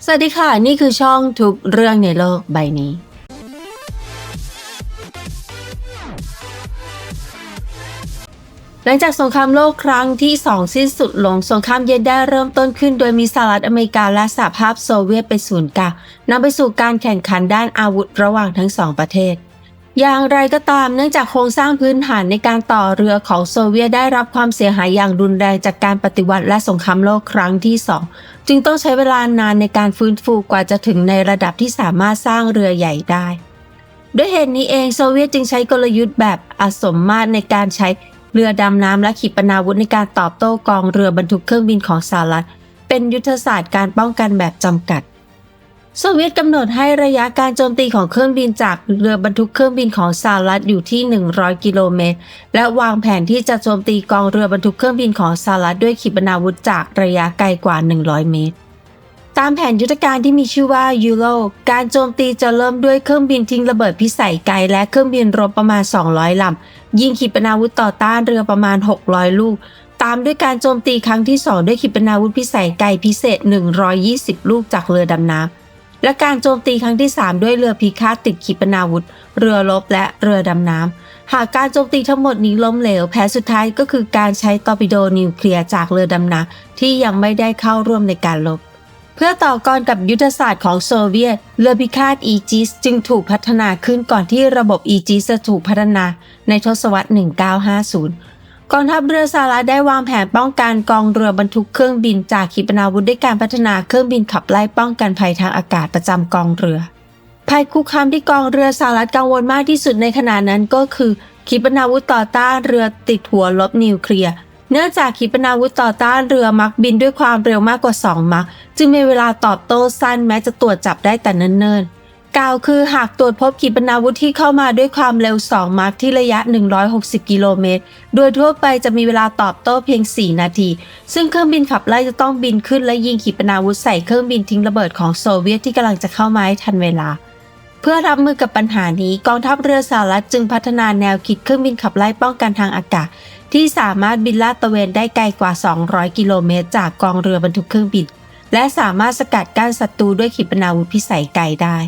สวัสดีค่ะนี่คือช่องทุกเรื่องในโลกใบนี้หลังจากสงครามโลกครั้งที่2สิ้นสุดลงสงครามเย็นได้เริ่มต้นขึ้นโดยมีสหรัฐอเมริกาและสหภาพโซเวียตเป็นศูนย์กลางนำไปสู่การแข่งขันด้านอาวุธระหว่างทั้งสองประเทศอย่างไรก็ตามเนื่องจากโครงสร้างพื้นฐานในการต่อเรือของโซเวียตได้รับความเสียหายอย่างรุนแรงจากการปฏิวัติและสงครามโลกครั้งที่2จึงต้องใช้เวลานานในการฟื้นฟูกว่าจะถึงในระดับที่สามารถสร้างเรือใหญ่ได้ด้วยเหตุนี้เองโซเวียตจึงใช้กลยุทธ์แบบอสมมาตรในการใช้เรือดำน้ำและขีปนาวุธในการตอบโต้กองเรือบรรทุกเครื่องบินของสหรัฐเป็นยุทธศาสตร์การป้องกันแบบจำกัดโซเวียตกำหนดให้ระยะการโจมตีของเครื่องบินจากเรือบรรทุกเครื่องบินของสหรัฐอยู่ที่100 กิโลเมตรและวางแผนที่จะโจมตีกองเรือบรรทุกเครื่องบินของสหรัฐด้วยขีปนาวุธจากระยะไกลกว่า100 เมตรตามแผนยุทธการที่มีชื่อว่ายูโรการโจมตีจะเริ่มด้วยเครื่องบินทิ้งระเบิดพิสัยไกลและเครื่องบินรบประมาณ200 ลำยิงขีปนาวุธต่อต้านเรือประมาณ600 ลูกตามด้วยการโจมตีครั้งที่2ด้วยขีปนาวุธพิสัยไกลพิเศษ120 ลูกจากเรือดำน้ำและการโจมตีครั้งที่3ด้วยเรือพิฆาตติดขีปนาวุธเรือรบและเรือดำน้ำหากการโจมตีทั้งหมดนี้ล้มเหลวแผนสุดท้ายก็คือการใช้ตอร์ปิโดนิวเคลียร์จากเรือดำน้ำที่ยังไม่ได้เข้าร่วมในการรบเพื่อต่อกรกับยุทธศาสตร์ของโซเวียตเรือพิฆาตอีจิสจึงถูกพัฒนาขึ้นก่อนที่ระบบอีจิสจะถูกพัฒนาในทศวรรษ 1950 กองทัพเรือสหรัฐได้วางแผนป้องกันกองเรือบรรทุกเครื่องบินจากขีปนาวุธด้วยการพัฒนาเครื่องบินขับไล่ป้องกันภัยทางอากาศประจำกองเรือภัยคุกคามที่กองเรือสหรัฐกังวลมากที่สุดในขณะนั้นก็คือขีปนาวุธต่อต้านเรือติดหัวลบนิวเคลียร์เนื่องจากขีปนาวุธต่อต้านเรือมักบินด้วยความเร็วมากกว่า2 มัคจึงมีเวลาตอบโต้สั้นแม้จะตรวจจับได้แต่เนิ่นๆกล่าวคือหากตรวจพบขีปนาวุธที่เข้ามาด้วยความเร็ว2 มัคที่ระยะ160 กิโลเมตรโดยทั่วไปจะมีเวลาตอบโต้เพียง4 นาทีซึ่งเครื่องบินขับไล่จะต้องบินขึ้นและยิงขีปนาวุธใส่เครื่องบินทิ้งระเบิดของโซเวียตที่กำลังจะเข้ามาให้ทันเวลาเพื่อรับมือกับปัญหานี้กองทัพเรือสหรัฐจึงพัฒนาแนวคิดเครื่องบินขับไล่ป้องกันทางอากาศที่สามารถบินลาดตระเวนได้ไกลกว่า200 กิโลเมตรจากกองเรือบรรทุกเครื่องบินและสามารถสกัดกั้นศัตรูด้วยขีปนาวุธพิสัยไกลได้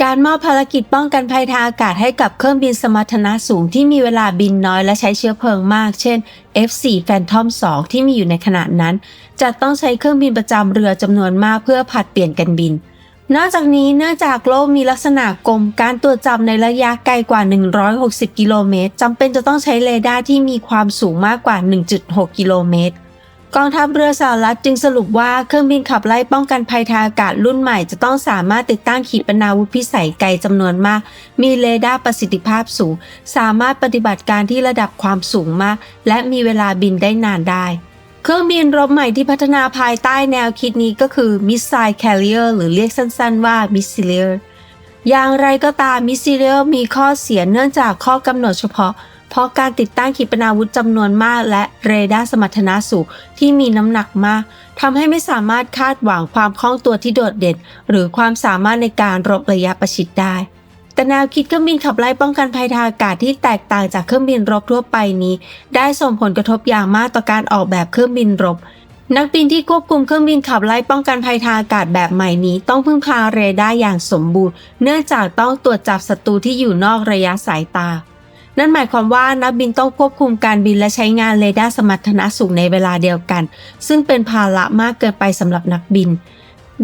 การมอบภารกิจป้องกันภัยทางอากาศให้กับเครื่องบินสมรรถนะสูงที่มีเวลาบินน้อยและใช้เชื้อเพลิงมากเช่น F4 Phantom 2 ที่มีอยู่ในขณะนั้นจะต้องใช้เครื่องบินประจำเรือจำนวนมากเพื่อผลัดเปลี่ยนกันบินนอกจากนี้เนื่องจากโลกมีลักษณะกลมการตรวจจับในระยะไกลกว่า160 กิโลเมตรจำเป็นจะต้องใช้เรดาร์ที่มีความสูงมากกว่า 1.6 กิโลเมตรกองทัพเรือสหรัฐจึงสรุปว่าเครื่องบินขับไล่ป้องกันภัยทางอากาศรุ่นใหม่จะต้องสามารถติดตั้งขีปนาวุธพิสัยไกลจำนวนมากมีเรดาร์ประสิทธิภาพสูงสามารถปฏิบัติการที่ระดับความสูงมากและมีเวลาบินได้นานได้เครื่องบินรบใหม่ที่พัฒนาภายใต้แนวคิดนี้ก็คือ Missile Carrier หรือเรียกสั้นๆว่า Missileer อย่างไรก็ตาม Missileer มีข้อเสียเนื่องจากข้อกำหนดเฉพาะเพราะการติดตั้งขีปนาวุธจำนวนมากและเรดาร์สมรรถนะสูงที่มีน้ำหนักมากทำให้ไม่สามารถคาดหวังความคล่องตัวที่โดดเด่นหรือความสามารถในการรบระยะประชิดได้แต่แนวคิดเครื่องบินขับไล่ป้องกันภัยทางอากาศที่แตกต่างจากเครื่องบินรบทั่วไปนี้ได้ส่งผลกระทบอย่างมากต่อการออกแบบเครื่องบินรบนักบินที่ควบคุมเครื่องบินขับไล่ป้องกันภัยทางอากาศแบบใหม่นี้ต้องพึ่งพาเรดาร์อย่างสมบูรณ์เนื่องจากต้องตรวจจับศัตรูที่อยู่นอกระยะสายตานั่นหมายความว่านักบินต้องควบคุมการบินและใช้งานเรดาร์สมรรถนะสูงในเวลาเดียวกันซึ่งเป็นภาระมากเกินไปสำหรับนักบิน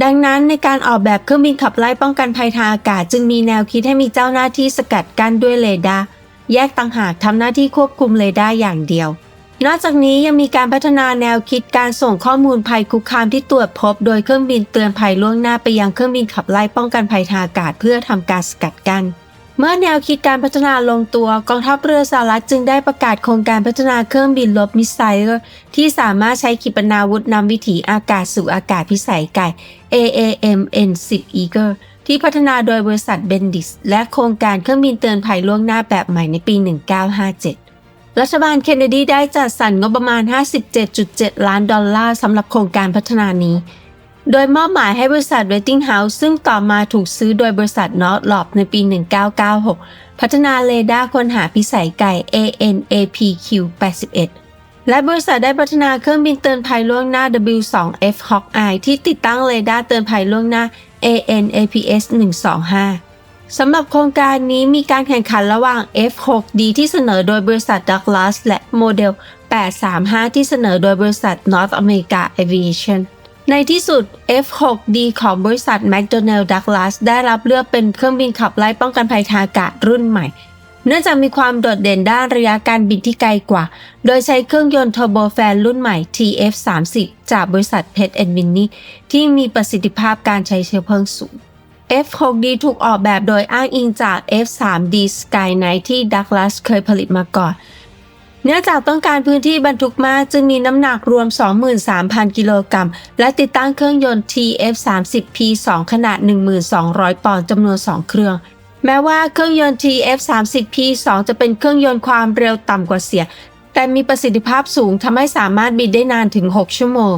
ดังนั้นในการออกแบบเครื่องบินขับไล่ป้องกันภัยทางอากาศจึงมีแนวคิดให้มีเจ้าหน้าที่สกัดกั้นด้วยเรดาร์แยกต่างหากทำหน้าที่ควบคุมเรดาร์อย่างเดียวนอกจากนี้ยังมีการพัฒนาแนวคิดการส่งข้อมูลภัยคุกคามที่ตรวจพบโดยเครื่องบินเตือนภัยล่วงหน้าไปยังเครื่องบินขับไล่ป้องกันภัยทางอากาศเพื่อทำการสกัดกั้นเมื่อแนวคิดการพัฒนาลงตัวกองทัพเรือสหรัฐจึงได้ประกาศโครงการพัฒนาเครื่องบินรบมิสไซล์ที่สามารถใช้ขีปนาวุธนำวิถีอากาศสู่อากาศพิสัยไกล AAMN-10 Eagle ที่พัฒนาโดยบริษัทเบนดิสและโครงการเครื่องบินเตือนภัยล่วงหน้าแบบใหม่ในปี 1957 รัฐบาลเคนเนดีได้จัดสรรงบประมาณ 57.7 ล้านดอลลาร์สำหรับโครงการพัฒนานี้โดยมอบหมายให้บริษัท Westinghouse ซึ่งต่อมาถูกซื้อโดยบริษัท Northrop ในปี 1996 พัฒนาเรดาร์ค้นหาพิสัยไกล ANAPQ-81 และบริษัทได้พัฒนาเครื่องบินเตือนภัยล่วงหน้า W2F Hawkeye ที่ติดตั้งเรดาร์เตือนภัยล่วงหน้า AN/APS 125 สำหรับโครงการนี้มีการแข่งขันระหว่าง F6D ที่เสนอโดยบริษัท Douglas และโมเดล 835 ที่เสนอโดยบริษัท North America Aviation ในที่สุด F6D ของบริษัท McDonnell Douglas ได้รับเลือกเป็นเครื่องบินขับไล่ป้องกันภัยทางอากาศรุ่นใหม่เนื่องจากมีความโดดเด่นด้านระยะการบินที่ไกลกว่าโดยใช้เครื่องยนต์เทอร์โบแฟนรุ่นใหม่ TF30 จากบริษัท Pratt & Whitney ที่มีประสิทธิภาพการใช้เชื้อเพลิงสูง F6D ถูกออกแบบโดยอ้างอิงจาก F3D Skyline ที่ Douglas เคยผลิตมาก่อนเนื่องจากต้องการพื้นที่บรรทุกมากจึงมีน้ำหนักรวม 23,000 กิโลกรัมและติดตั้งเครื่องยนต์ TF30P2 ขนาด 1,200 ปอนด์จำนวน 2 เครื่องแม้ว่าเครื่องยนต์ TF30P2 จะเป็นเครื่องยนต์ความเร็วต่ำกว่าเสียแต่มีประสิทธิภาพสูงทำให้สามารถบินได้นานถึง 6 ชั่วโมง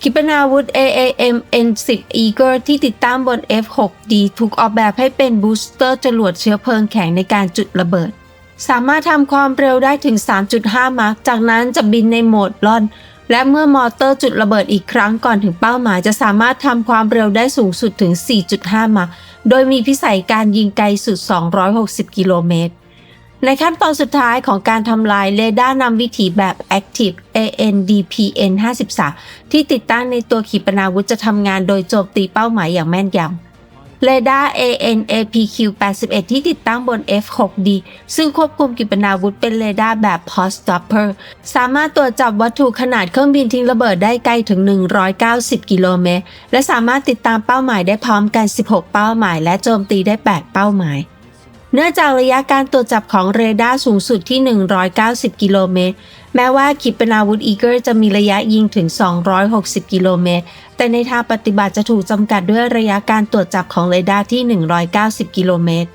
ขีปนาวุธ AAM-N10 Eagle ที่ติดตั้งบน F6D ถูกออกแบบให้เป็นบูสเตอร์จรวดเชื้อเพลิงแข็งในการจุดระเบิดสามารถทำความเร็วได้ถึง 3.5 มาร์คจากนั้นจะบินในโหมดล่อนและเมื่อมอเตอร์จุดระเบิดอีกครั้งก่อนถึงเป้าหมายจะสามารถทำความเร็วได้สูงสุดถึง 4.5 มาร์คโดยมีพิสัยการยิงไกลสุด 260 กิโลเมตรในขั้นตอนสุดท้ายของการทำลายเรดาร์นำวิถีแบบ Active ANDPN-53 ที่ติดตั้งในตัวขีปนาวุธจะทำงานโดยโจมตีเป้าหมายอย่างแม่นยำเรดาร์ AN/APQ-81 ที่ติดตั้งบน F6D ซึ่งควบคุมขีปนาวุธเป็นเรดาร์แบบ Pulse Doppler สามารถตรวจจับวัตถุขนาดเครื่องบินทิ้งระเบิดได้ไกลถึง 190 กิโลเมตรและสามารถติดตามเป้าหมายได้พร้อมกัน 16 เป้าหมายและโจมตีได้ 8 เป้าหมายเนื่องจากระยะการตรวจจับของเรดาร์สูงสุดที่ 190 กิโลเมตรแม้ว่าขีปนาวุธ Eagle จะมีระยะยิงถึง 260 กิโลเมตรแต่ในทางปฏิบัติจะถูกจำกัดด้วยระยะการตรวจจับของเรดาร์ที่ 190 กิโลเมตร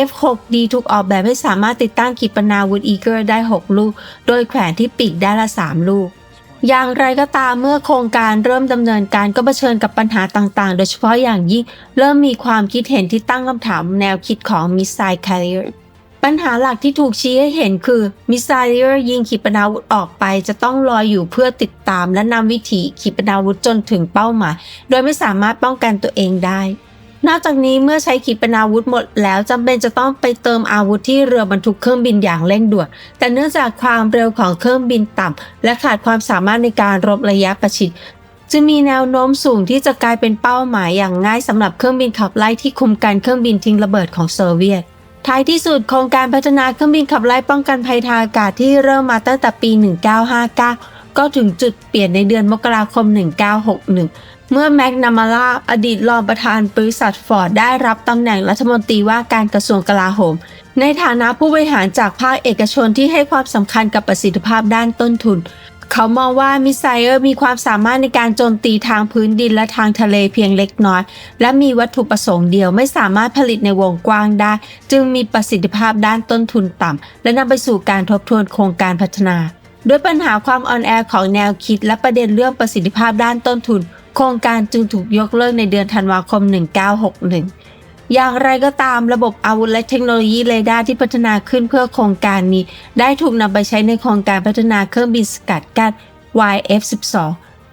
F6D ถูกออกแบบให้สามารถติดตั้งขีปนาวุธ Eagle ได้ 6 ลูกโดยแขวนที่ปีกด้านละ 3 ลูกอย่างไรก็ตามเมื่อโครงการเริ่มดำเนินการก็เผชิญกับปัญหาต่างๆโดยเฉพาะอย่างยิ่งเริ่มมีความคิดเห็นที่ตั้งคำถามแนวคิดของ Missile Carrier ปัญหาหลักที่ถูกชี้ให้เห็นคือ Missile Carrier ยิงขีปนาวุธออกไปจะต้องลอยอยู่เพื่อติดตามและนำวิถีขีปนาวุธจนถึงเป้าหมายโดยไม่สามารถป้องกันตัวเองได้นอกจากนี้เมื่อใช้ขีปนาวุธหมดแล้วจำเป็นจะต้องไปเติมอาวุธที่เรือบรรทุกเครื่องบินอย่างเร่งด่วนแต่เนื่องจากความเร็วของเครื่องบินต่ำและขาดความสามารถในการรบระยะประชิดจึงมีแนวโน้มสูงที่จะกลายเป็นเป้าหมายอย่างง่ายสำหรับเครื่องบินขับไล่ที่คุมการเครื่องบินทิ้งระเบิดของโซเวียตท้ายที่สุดโครงการพัฒนาเครื่องบินขับไล่ป้องกันภัยทางอากาศที่เริ่มมาตั้งแต่ปี 1959 ก็ถึงจุดเปลี่ยนในเดือนมกราคม 1961เมื่อแม็กนามาล่าอดีตรองประธานบริษัทฟอร์ดได้รับตำแหน่งรัฐมนตรีว่าการกระทรวงกลาโหมในฐานะผู้บริหารจากภาคเอกชนที่ให้ความสำคัญกับประสิทธิภาพด้านต้นทุนเขามองว่ามิสไซเออร์มีความสามารถในการโจมตีทางพื้นดินและทางทะเลเพียงเล็กน้อยและมีวัตถุประสงค์เดียวไม่สามารถผลิตในวงกว้างได้จึงมีประสิทธิภาพด้านต้นทุนต่ำและนำไปสู่การทบทวนโครงการพัฒนาด้วยปัญหาความอ่อนแอของแนวคิดและประเด็นเรื่องประสิทธิภาพด้านต้นทุนโครงการจึงถูกยกเลิกในเดือนธันวาคม 1961 อย่างไรก็ตามระบบอาวุธและเทคโนโลยีเรดาร์ที่พัฒนาขึ้นเพื่อโครงการนี้ได้ถูกนำไปใช้ในโครงการพัฒนาเครื่องบินสกัดกั้น YF-12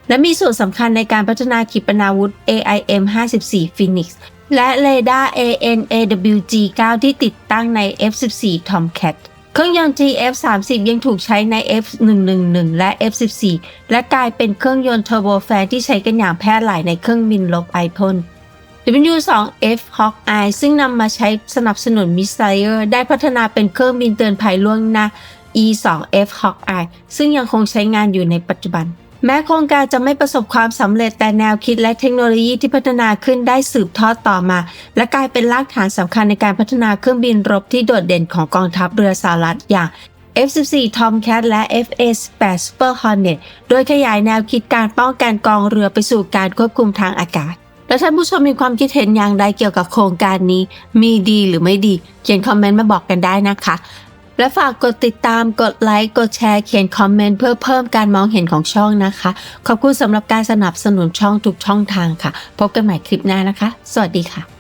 และมีส่วนสำคัญในการพัฒนาขีปนาวุธ AIM-54 Phoenix และเรดาร์ AN/AWG-9 ที่ติดตั้งใน F-14 Tomcatเครื่องยนต์ TF30 ยังถูกใช้ใน F111 และ F14 และกลายเป็นเครื่องยนต์เทอร์โบแฟนที่ใช้กันอย่างแพร่หลายในเครื่องบินรบไอพ่น W2F Hawkeye ซึ่งนำมาใช้สนับสนุนมิสไซเออร์ได้พัฒนาเป็นเครื่องบินเตือนภัยล่วงหน้า E2F Hawkeye ซึ่งยังคงใช้งานอยู่ในปัจจุบันแม้โครงการจะไม่ประสบความสำเร็จแต่แนวคิดและเทคโนโลยีที่พัฒนาขึ้นได้สืบทอดต่อมาและกลายเป็นรากฐานสำคัญในการพัฒนาเครื่องบินรบที่โดดเด่นของกองทัพเรือสหรัฐอย่าง F14 Tomcat และ FA-18 Super Hornet โดยขยายแนวคิดการป้องกันกองเรือไปสู่การควบคุมทางอากาศและท่านผู้ชมมีความคิดเห็นอย่างไรเกี่ยวกับโครงการนี้มีดีหรือไม่ดีเขียนคอมเมนต์มาบอกกันได้นะคะและฝากกดติดตามกดไลค์กดแชร์เขียนคอมเมนต์เพื่อเพิ่มการมองเห็นของช่องนะคะขอบคุณสำหรับการสนับสนุนช่องทุกช่องทางค่ะพบกันใหม่คลิปหน้านะคะสวัสดีค่ะ